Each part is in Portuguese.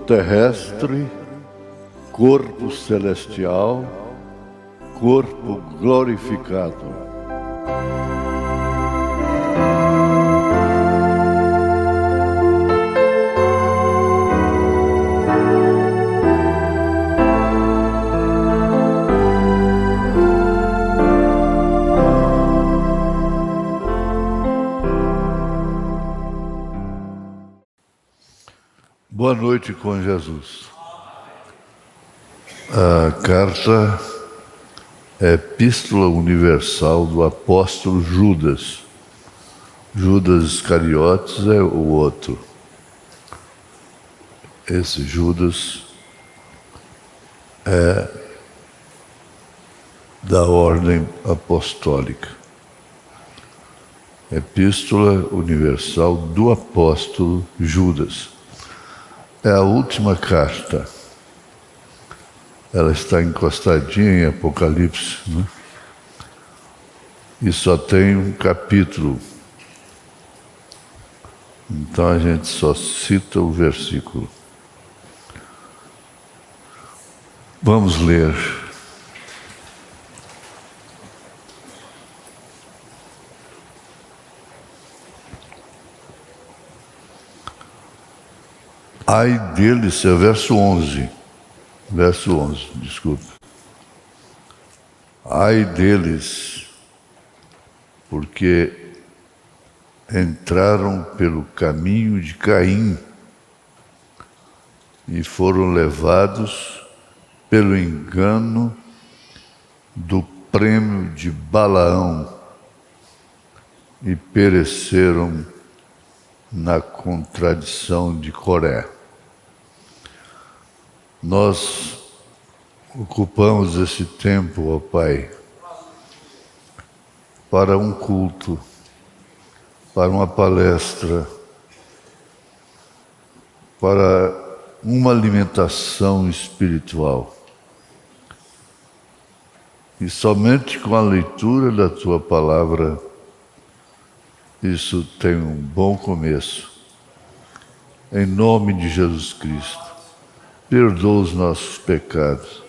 terrestre, corpo celestial, corpo glorificado. Boa noite com Jesus. A carta é Epístola Universal do apóstolo Judas. Judas Iscariotes é o outro. Esse Judas é da ordem apostólica. Epístola Universal do apóstolo Judas. É a última carta. Ela está encostadinha em Apocalipse, né? E só tem um capítulo. Então a gente só cita o versículo. Vamos ler. Ai deles, é verso 11, desculpe. Ai deles, porque entraram pelo caminho de Caim e foram levados pelo engano do prêmio de Balaão e pereceram na contradição de Coré. Nós ocupamos esse tempo, ó Pai, para um culto, para uma palestra, para uma alimentação espiritual. E somente com a leitura da Tua palavra, isso tem um bom começo. Em nome de Jesus Cristo. Perdoa os nossos pecados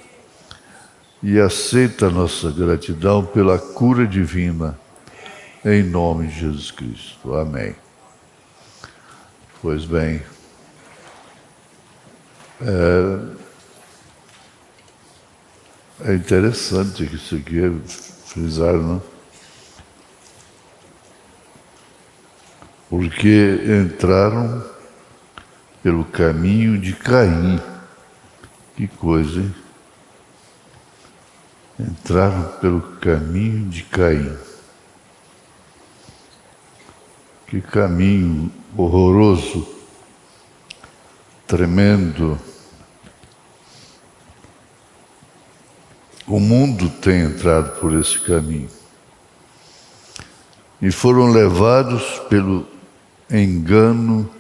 e aceita a nossa gratidão pela cura divina, em nome de Jesus Cristo. Amém. Pois bem, é interessante que isso aqui é frisar, não? Porque entraram pelo caminho de Caim. Que coisa, hein? Entraram pelo caminho de Caim. Que caminho horroroso, tremendo. O mundo tem entrado por esse caminho. E foram levados pelo engano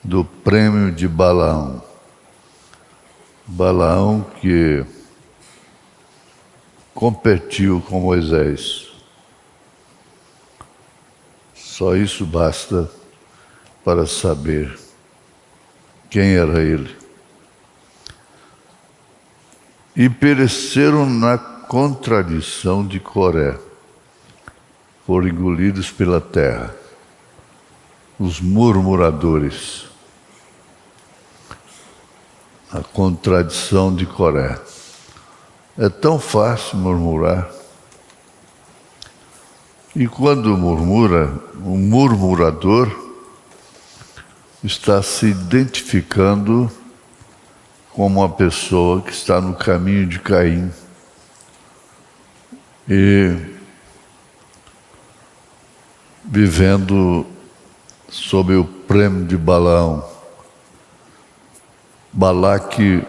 do prêmio de Balaão. Balaão que competiu com Moisés. Só isso basta para saber quem era ele. E pereceram na contradição de Coré. Foram engolidos pela terra. Os murmuradores. A contradição de Coré. É tão fácil murmurar. E quando murmura, o murmurador está se identificando como uma pessoa que está no caminho de Caim. E vivendo sob o prêmio de Balaão. Balaque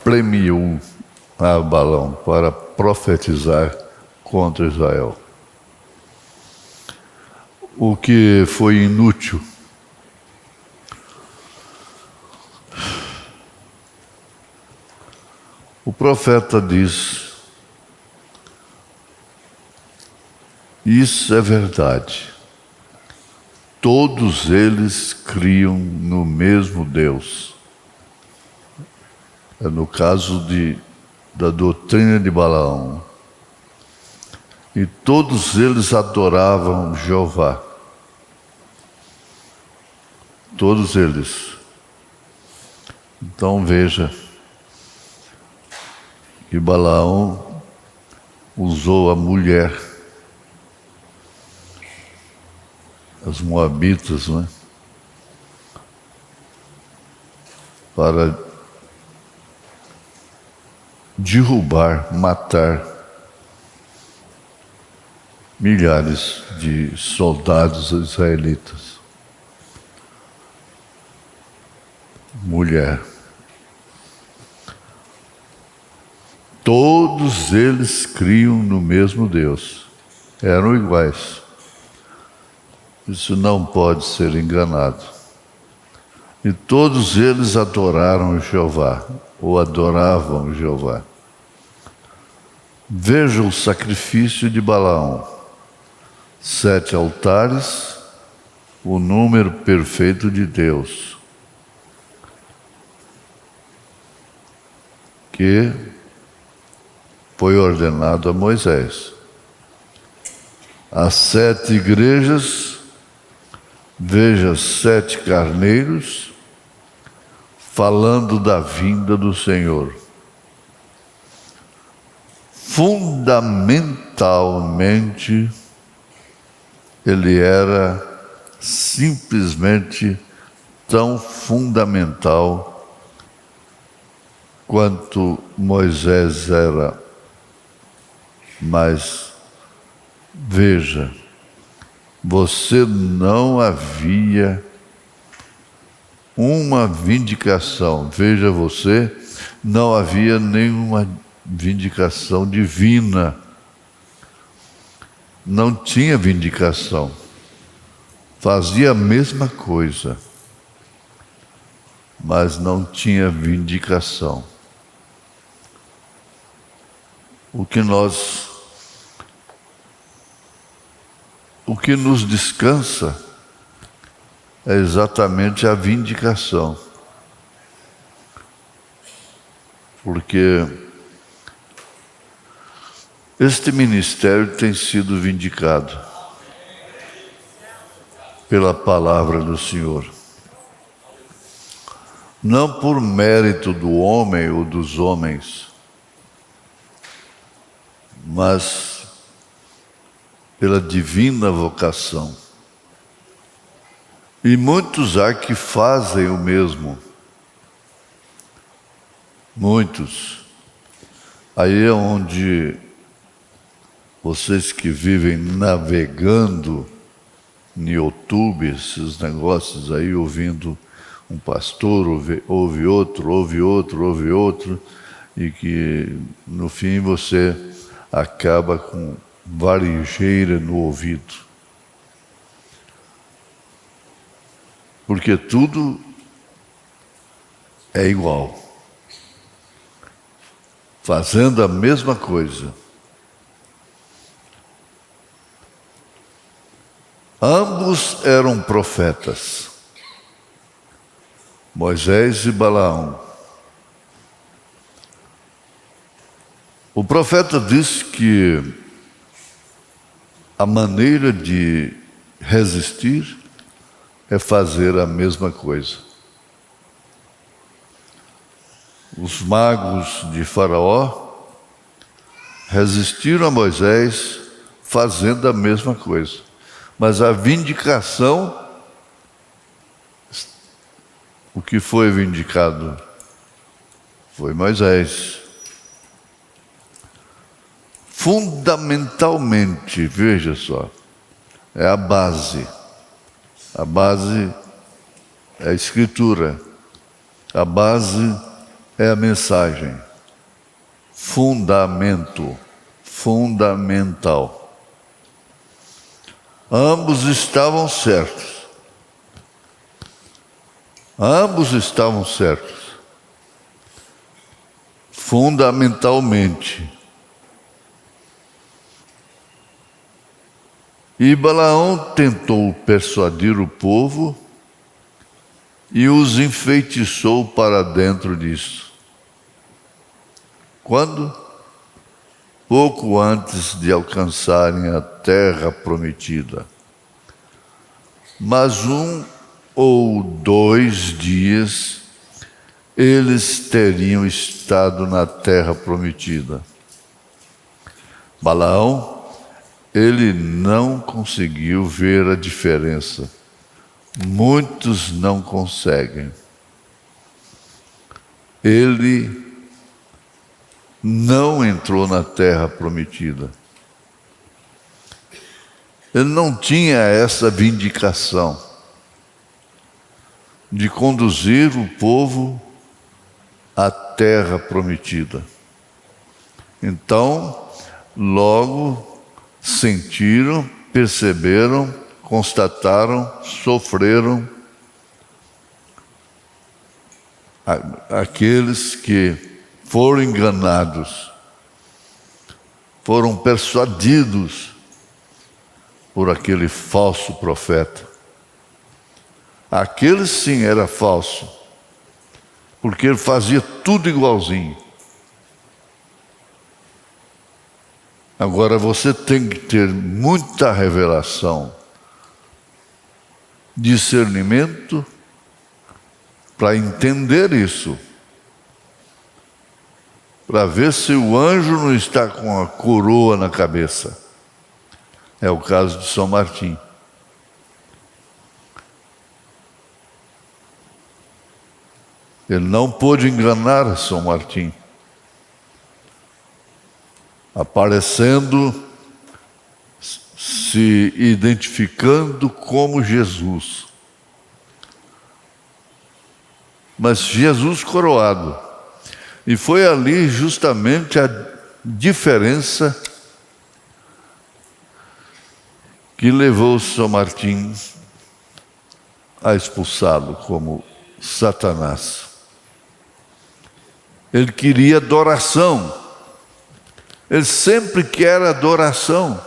premiou a Balaão para profetizar contra Israel. O que foi inútil. O profeta diz: isso é verdade. todos eles criam no mesmo Deus. É no caso da doutrina de Balaão. E todos eles adoravam Jeová. Todos eles. Então veja que Balaão usou a mulher, as moabitas, né, para derrubar, matar milhares de soldados israelitas. Mulher. Todos eles criam no mesmo Deus. Eram iguais. Isso não pode ser enganado. E todos eles adoraram Jeová, ou adoravam Jeová. Veja o sacrifício de Balaão. 7 altares, o número perfeito de Deus, que foi ordenado a Moisés. As 7 igrejas, veja 7 carneiros, falando da vinda do Senhor. Fundamentalmente, ele era simplesmente tão fundamental quanto Moisés era. Mas, veja, você não havia uma vindicação. Veja você, não havia nenhuma vindicação divina. Não tinha vindicação. Fazia a mesma coisa, mas não tinha vindicação. O que nos descansa é exatamente a vindicação. Porque este ministério tem sido vindicado pela palavra do Senhor. Não por mérito do homem ou dos homens, mas pela divina vocação. E muitos há que fazem o mesmo. Muitos. Aí é onde vocês que vivem navegando no YouTube, esses negócios aí, ouvindo um pastor, ouve outro, e que no fim você acaba com varejeira no ouvido. Porque tudo é igual. Fazendo a mesma coisa. Ambos eram profetas, Moisés e Balaão. O profeta disse que a maneira de resistir é fazer a mesma coisa. Os magos de Faraó resistiram a Moisés fazendo a mesma coisa. Mas a vindicação, o que foi vindicado foi Moisés. Fundamentalmente, veja só, é a base. A base é a Escritura. A base é a mensagem. Fundamento, fundamental. Ambos estavam certos. Ambos estavam certos. Fundamentalmente. E Balaão tentou persuadir o povo e os enfeitiçou para dentro disso. Quando? Pouco antes de alcançarem a terra prometida. Mas 1 ou 2 dias eles teriam estado na terra prometida. Balaão, ele não conseguiu ver a diferença. Muitos não conseguem. Ele não entrou na terra prometida. Ele não tinha essa vindicação de conduzir o povo à terra prometida. Então, logo sentiram, perceberam, constataram, sofreram aqueles que foram enganados, foram persuadidos por aquele falso profeta. Aquele sim era falso, porque ele fazia tudo igualzinho. Agora você tem que ter muita revelação, discernimento, para entender isso. Para ver se o anjo não está com a coroa na cabeça. É o caso de São Martim. Ele não pôde enganar São Martim, aparecendo, se identificando como Jesus. Mas Jesus coroado. E foi ali justamente a diferença que levou São Martim a expulsá-lo como Satanás. Ele queria adoração. Ele sempre quer adoração.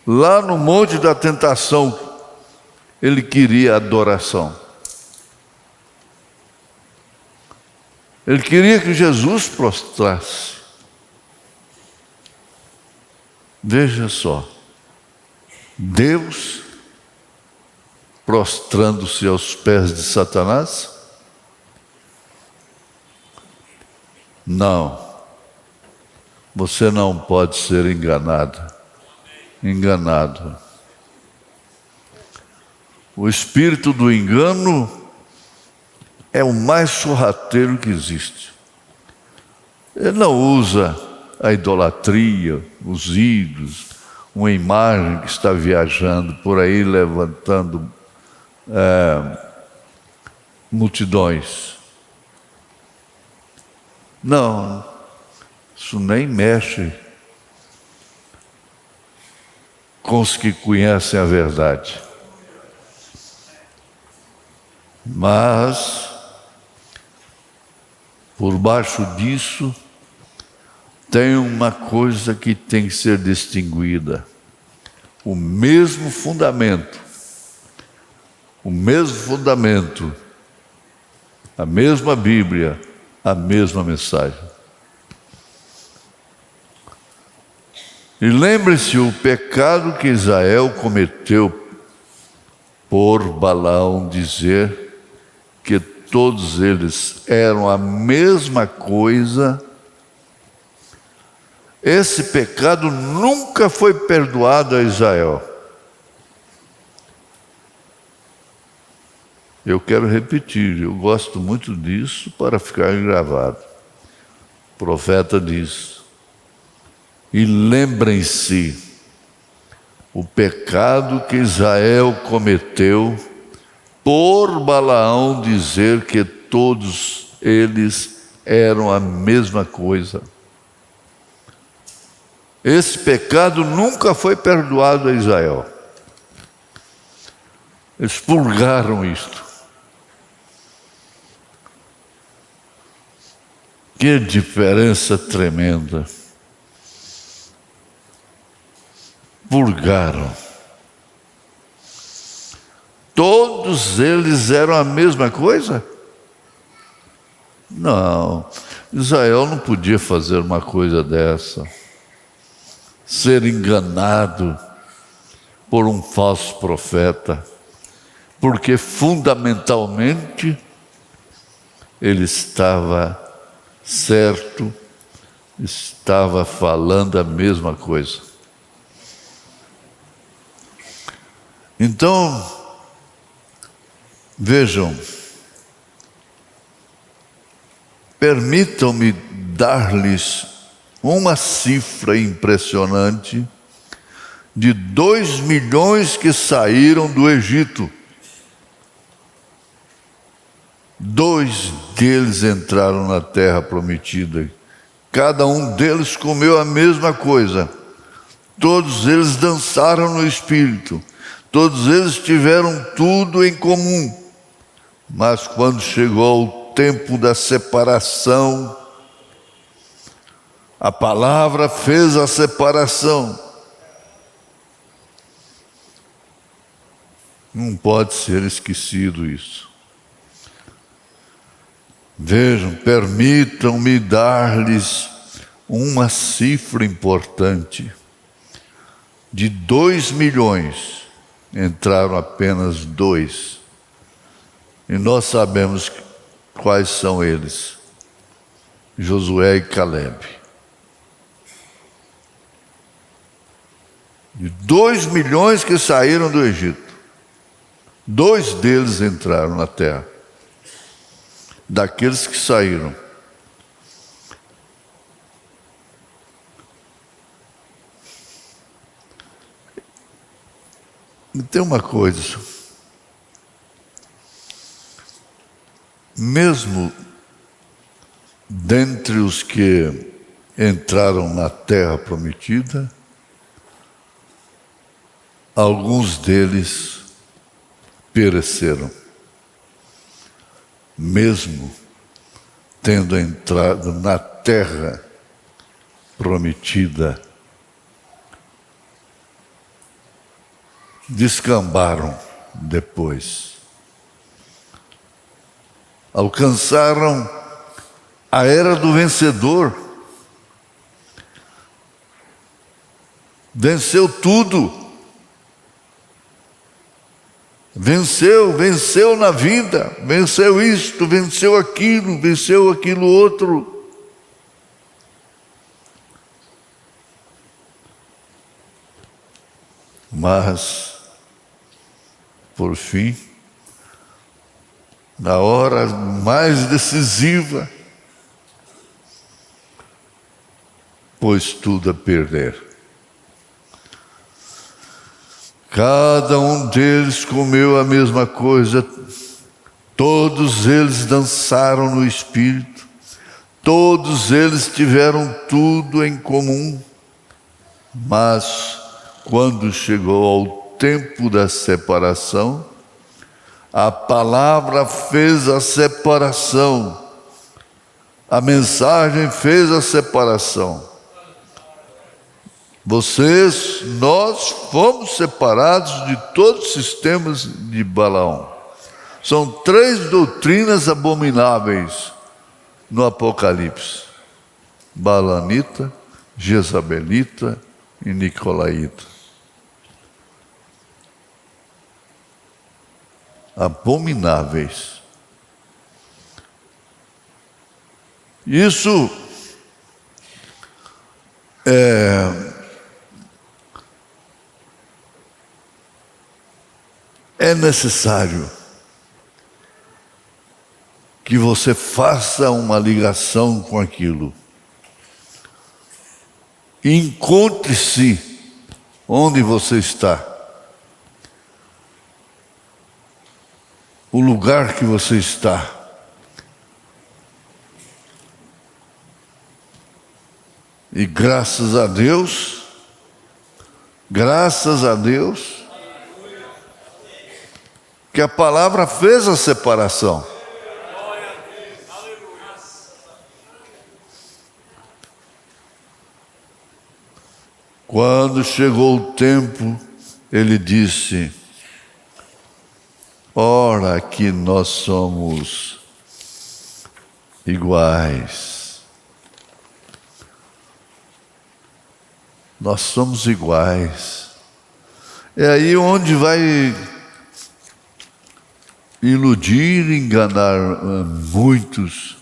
Lá no Monte da Tentação, ele queria adoração. Ele queria que Jesus prostrasse. Veja só, Deus prostrando-se aos pés de Satanás? Não, você não pode ser enganado. O espírito do engano é o mais sorrateiro que existe. Ele não usa a idolatria, os ídolos, uma imagem que está viajando por aí levantando multidões. Não, isso nem mexe com os que conhecem a verdade. Mas, por baixo disso, tem uma coisa que tem que ser distinguida. O mesmo fundamento, a mesma Bíblia, a mesma mensagem. E lembre-se o pecado que Israel cometeu por Balaão dizer que todos eles eram a mesma coisa. Esse pecado nunca foi perdoado a Israel. Eu quero repetir, eu gosto muito disso para ficar gravado. O profeta diz: e lembrem-se o pecado que Israel cometeu por Balaão dizer que todos eles eram a mesma coisa. Esse pecado nunca foi perdoado a Israel. Eles purgaram isto. Que diferença tremenda. purgaram. Todos eles eram a mesma coisa? Não, Israel não podia fazer uma coisa dessa, ser enganado por um falso profeta, porque fundamentalmente ele estava certo, estava falando a mesma coisa. Então, vejam, permitam-me dar-lhes uma cifra impressionante de 2 milhões que saíram do Egito. 2 deles entraram na terra prometida. Cada um deles comeu a mesma coisa. Todos eles dançaram no Espírito. Todos eles tiveram tudo em comum. Mas quando chegou o tempo da separação, a palavra fez a separação. Não pode ser esquecido isso. Vejam, permitam-me dar-lhes uma cifra importante. De 2 milhões, entraram apenas 2. E nós sabemos quais são eles: Josué e Calebe. De 2 milhões que saíram do Egito, 2 deles entraram na terra. Daqueles que saíram, e tem uma coisa, mesmo dentre os que entraram na terra prometida, alguns deles pereceram, mesmo tendo entrado na terra prometida. Descambaram depois. Alcançaram a era do vencedor. Venceu tudo. Venceu na vida, venceu isto, venceu aquilo outro. Mas, por fim, na hora mais decisiva, pôs tudo a perder. Cada um deles comeu a mesma coisa, todos eles dançaram no Espírito, todos eles tiveram tudo em comum, mas quando chegou ao tempo da separação, a palavra fez a separação, a mensagem fez a separação. Nós fomos separados de todos os sistemas de Balaão. São 3 doutrinas abomináveis no Apocalipse: Balanita, Jezabelita e Nicolaíta. Abomináveis. Isso é necessário que você faça uma ligação com aquilo. Encontre-se onde você está. O lugar que você está. E graças a Deus, que a palavra fez a separação. Quando chegou o tempo, ele disse: ora que nós somos iguais. Nós somos iguais. É aí onde vai iludir, enganar muitos.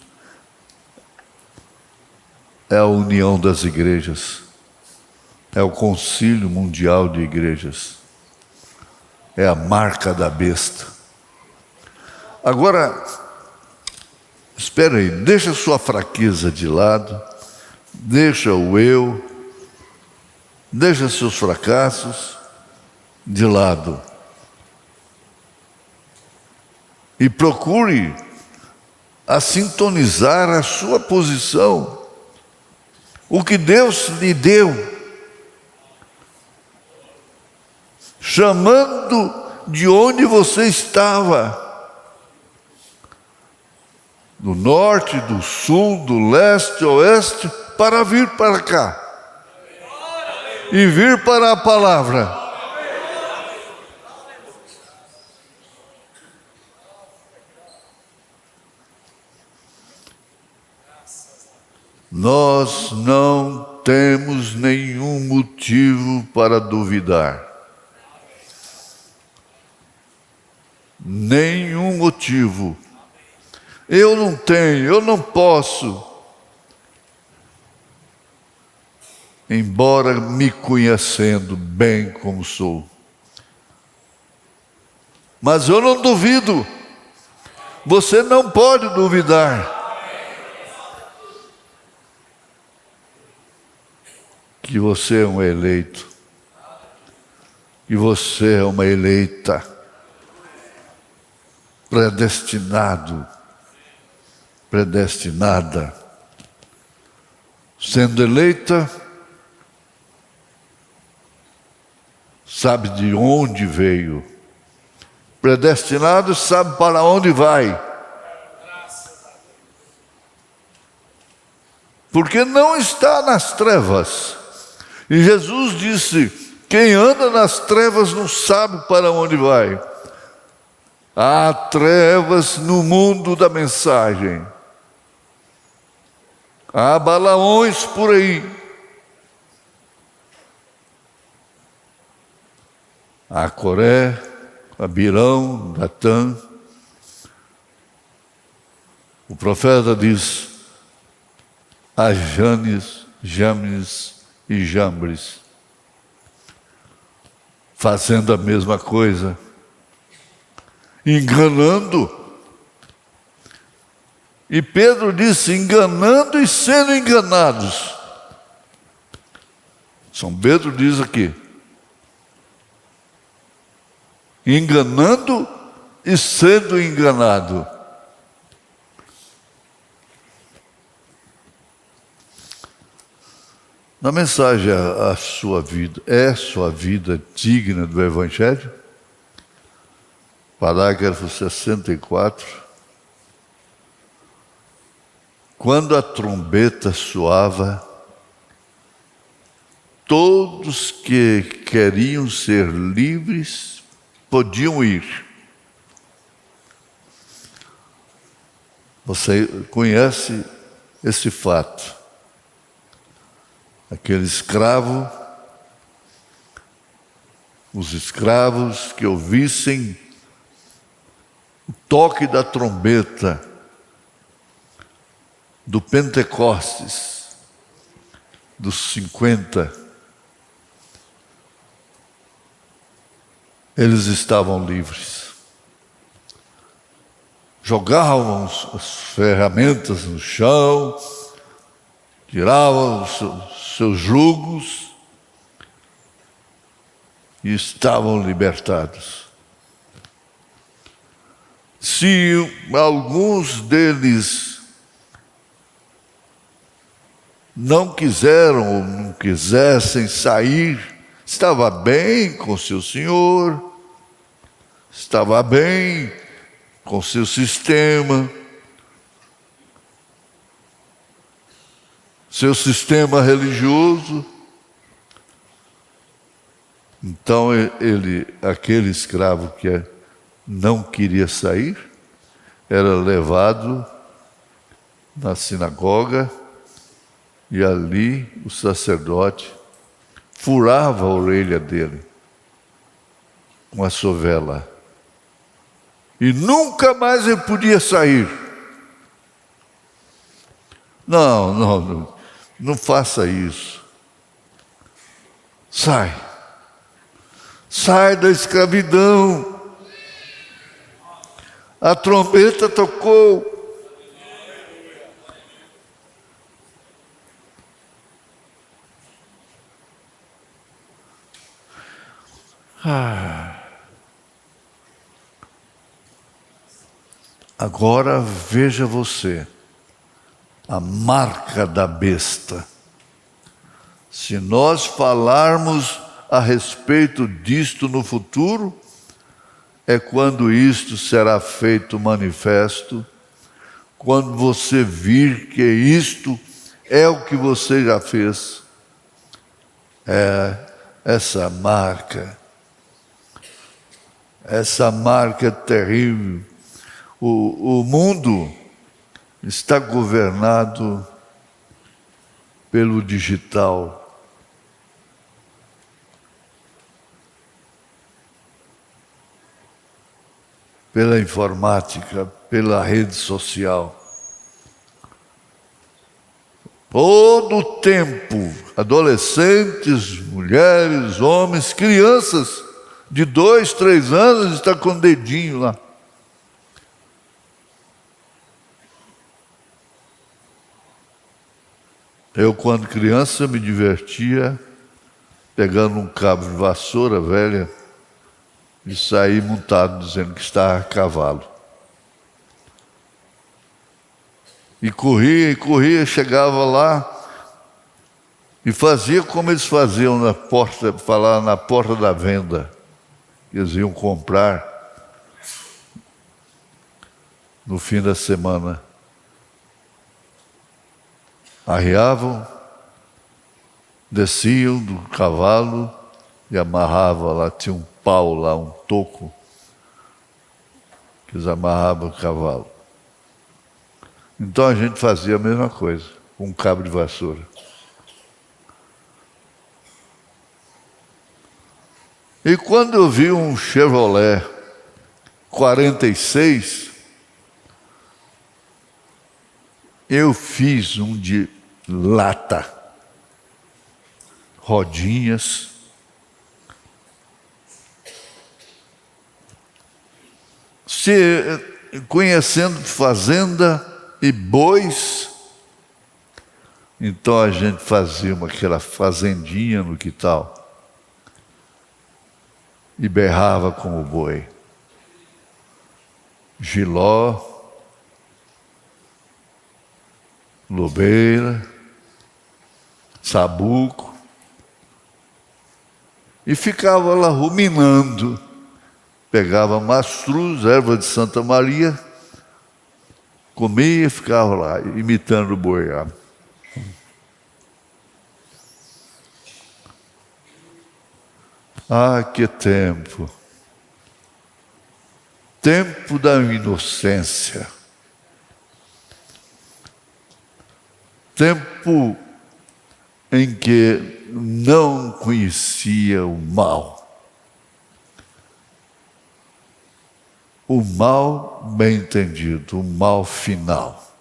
É a união das igrejas. É o Concílio Mundial de Igrejas. É a marca da besta. Agora, espera aí, deixa a sua fraqueza de lado, deixa o eu, deixa seus fracassos de lado e procure a sintonizar a sua posição, o que Deus lhe deu, chamando de onde você estava, do norte, do sul, do leste, oeste, para vir para cá e vir para a palavra. Nós não temos nenhum motivo para duvidar. Nenhum motivo. Eu não tenho, eu não posso. Embora me conhecendo bem como sou. Mas eu não duvido. Você não pode duvidar que você é um eleito, que você é uma eleita, predestinado, predestinada. Sendo eleita, sabe de onde veio. Predestinado, sabe para onde vai. Porque não está nas trevas. E Jesus disse: quem anda nas trevas não sabe para onde vai. Há trevas no mundo da mensagem. Há Balaões por aí. Há Coré, Abirão, Datã. O profeta diz: há Janes, James e Jambres, fazendo a mesma coisa, enganando. E Pedro disse: enganando e sendo enganados. São Pedro diz aqui: enganando e sendo enganado. Na mensagem, a sua vida, é sua vida digna do Evangelho? Parágrafo 64. Quando a trombeta soava, todos que queriam ser livres podiam ir. Você conhece esse fato? Aquele escravo, os escravos que ouvissem o toque da trombeta do Pentecostes, dos 50, eles estavam livres. Jogavam as ferramentas no chão, tiravam os seus jugos e estavam libertados. Se alguns deles não quiseram ou não quisessem sair, estava bem com seu senhor, estava bem com seu sistema, seu sistema religioso, Então aquele escravo que não queria sair, era levado na sinagoga e ali o sacerdote furava a orelha dele com a sovela. E nunca mais ele podia sair. Não faça isso. Sai da escravidão. A trombeta tocou. Agora veja você, a marca da besta. Se nós falarmos a respeito disto no futuro, é quando isto será feito manifesto, quando você vir que isto é o que você já fez. É essa marca é terrível. O mundo está governado pelo digital. Pela informática, pela rede social. Todo o tempo, adolescentes, mulheres, homens, crianças de 2, 3 anos estão com o dedinho lá. Eu, quando criança, me divertia pegando um cabo de vassoura velha e sair montado dizendo que estava a cavalo. E corria, chegava lá e fazia como eles faziam na porta da venda. Eles iam comprar no fim da semana. Arriavam, desciam do cavalo e amarravam lá, tinha um pau lá, um toco, que eles amarravam o cavalo. Então a gente fazia a mesma coisa, com um cabo de vassoura. E quando eu vi um Chevrolet 46, eu fiz um de lata, rodinhas, conhecendo fazenda e bois, então a gente fazia aquela fazendinha no quintal e berrava com o boi. Giló, lobeira, sabuco, e ficava lá ruminando. Pegava mastruz, erva de Santa Maria, comia e ficava lá, imitando o boi. Ah, que tempo! Tempo da inocência. Tempo em que não conhecia o mal. O mal bem entendido, o mal final.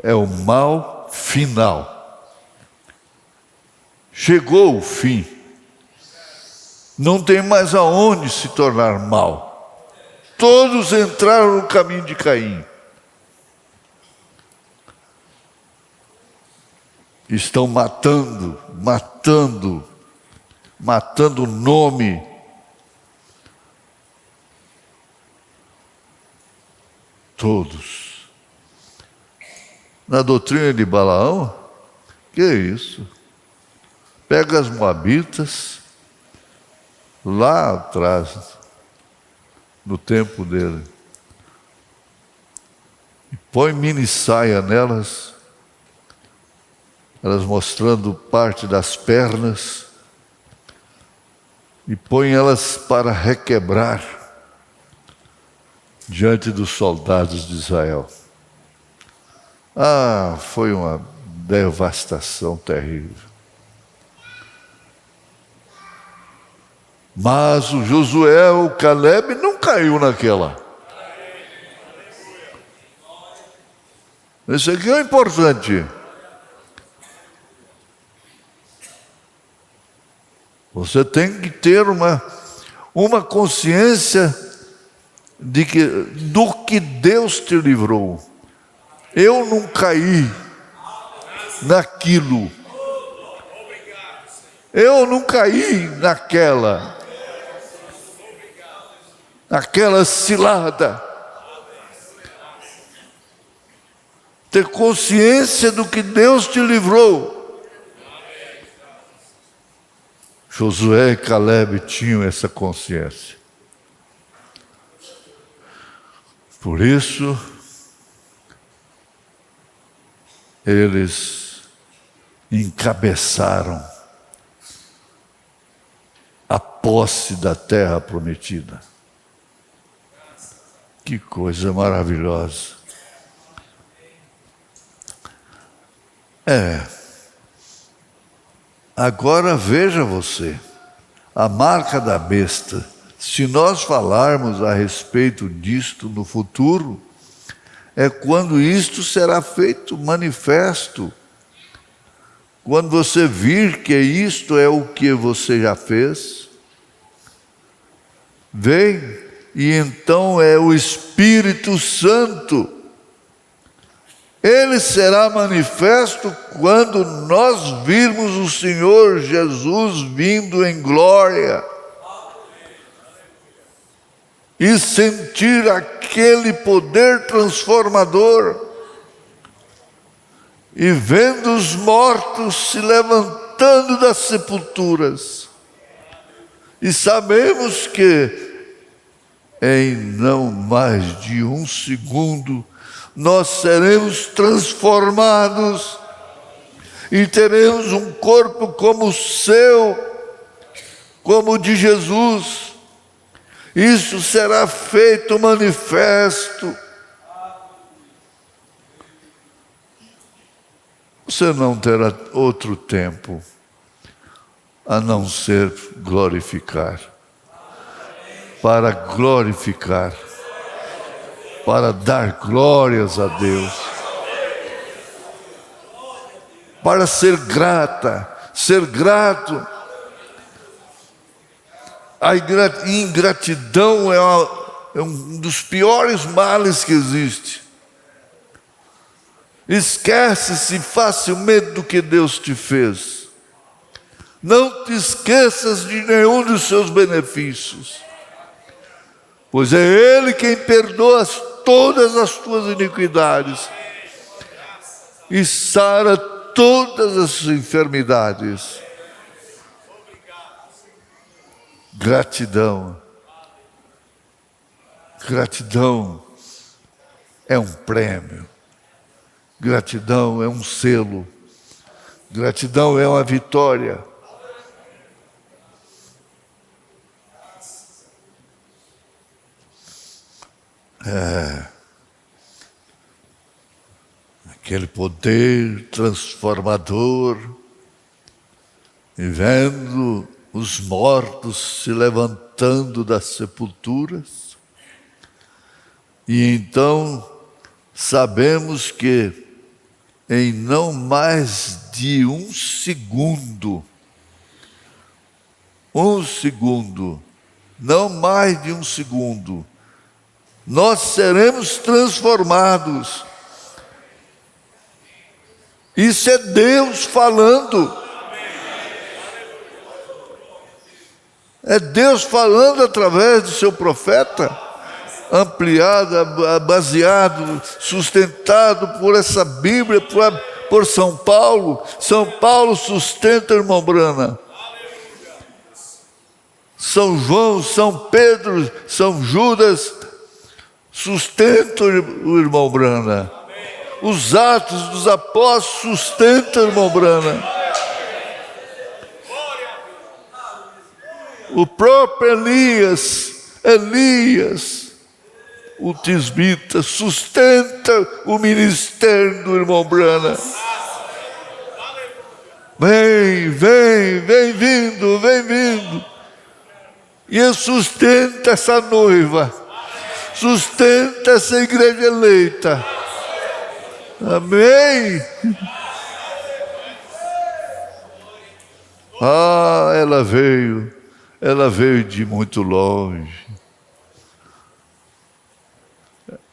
É o mal final. Chegou o fim. Não tem mais aonde se tornar mal. Todos entraram no caminho de Caim. Estão matando o nome. Todos. Na doutrina de Balaão, que é isso? Pega as moabitas, lá atrás, no tempo dele, e põe mini saia nelas, elas mostrando parte das pernas, e põe elas para requebrar diante dos soldados de Israel. Foi uma devastação terrível. Mas o Josué, o Caleb, não caiu naquela. Esse aqui é o importante. Você tem que ter uma consciência do que Deus te livrou. Eu não caí naquilo. Eu não caí naquela cilada. Ter consciência do que Deus te livrou. Josué e Caleb tinham essa consciência. Por isso, eles encabeçaram a posse da terra prometida. Que coisa maravilhosa. Agora veja você, a marca da besta. Se nós falarmos a respeito disto no futuro, é quando isto será feito manifesto. Quando você vir que isto é o que você já fez, vem, e então é o Espírito Santo. Ele será manifesto quando nós virmos o Senhor Jesus vindo em glória. E sentir aquele poder transformador. E vendo os mortos se levantando das sepulturas. E sabemos que em não mais de um segundo nós seremos transformados e teremos um corpo como o seu, como o de Jesus. Isso será feito manifesto. Você não terá outro tempo a não ser glorificar. Para glorificar. Para dar glórias a Deus. Para ser grata, ser grato. A ingratidão é um dos piores males que existe. Esquece-se facilmente do que Deus te fez. Não te esqueças de nenhum dos seus benefícios. Pois é Ele quem perdoa todas as tuas iniquidades e sara todas as enfermidades. Gratidão. Gratidão é um prêmio. Gratidão é um selo. Gratidão é uma vitória. Aquele poder transformador, e vendo os mortos se levantando das sepulturas, e então sabemos que em não mais de um segundo, não mais de um segundo, nós seremos transformados. Isso é Deus falando. É Deus falando através do seu profeta, ampliado, baseado, sustentado por essa Bíblia, por São Paulo. São Paulo sustenta o irmão Brana. São João, São Pedro, São Judas sustentam o irmão Brana. Os Atos dos Apóstolos sustentam o irmão Brana. O próprio Elias, o tisbita, sustenta o ministério do irmão Branham. Vem vindo. E ele sustenta essa noiva, sustenta essa igreja eleita. Amém. Ela veio de muito longe.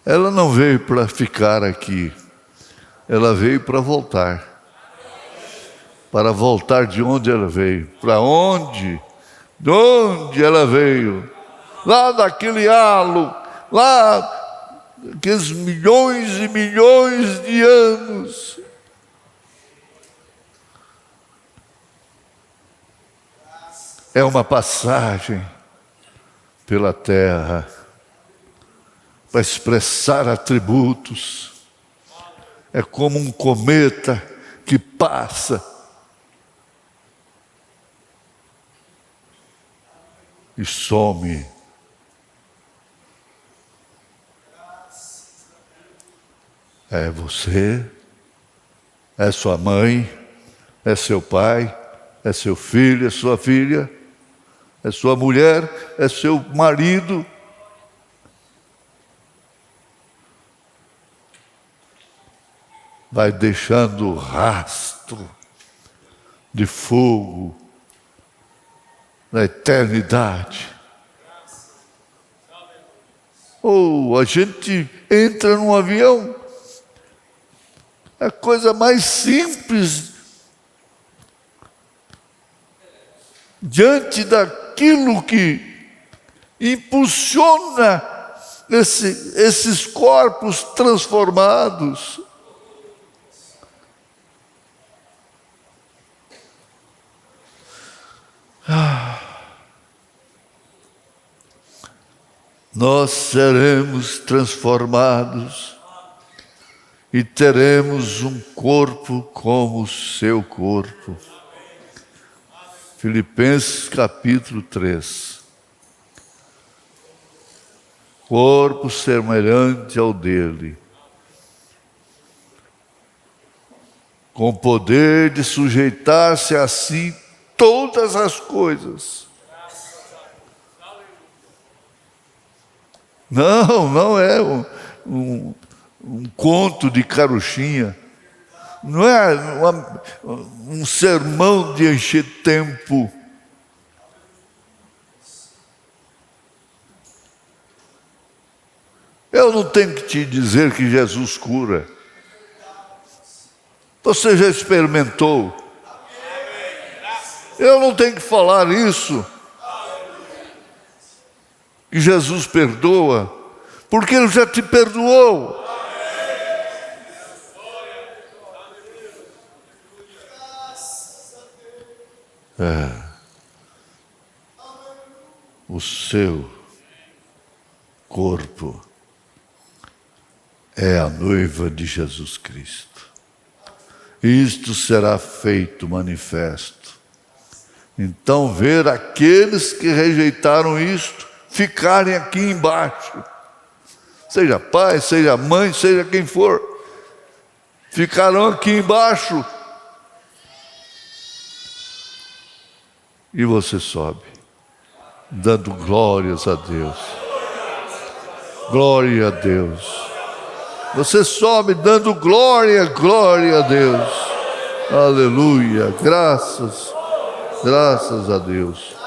Ela não veio para ficar aqui, ela veio para voltar. Para voltar de onde ela veio. Para onde? De onde ela veio? Lá daquele halo, lá daqueles milhões e milhões de anos. É uma passagem pela terra para expressar atributos. É como um cometa que passa e some. É você, é sua mãe, é seu pai, é seu filho, é sua filha, é sua mulher, é seu marido. Vai deixando rastro de fogo na eternidade. Ou a gente entra num avião, é a coisa mais simples diante daquilo que impulsiona esses corpos transformados. Nós seremos transformados e teremos um corpo como o seu corpo. Filipenses capítulo 3. Corpo semelhante ao dele, com poder de sujeitar-se a si todas as coisas. Não é um conto de carochinha. Não é um sermão de encher tempo. Eu não tenho que te dizer que Jesus cura. Você já experimentou. Eu não tenho que falar isso. Que Jesus perdoa, porque Ele já te perdoou. O seu corpo é a noiva de Jesus Cristo. Isto será feito manifesto. Então, ver aqueles que rejeitaram isto ficarem aqui embaixo, seja pai, seja mãe, seja quem for, ficarão aqui embaixo. E você sobe, dando glórias a Deus. Glória a Deus. Você sobe dando glória a Deus. Aleluia. Graças a Deus.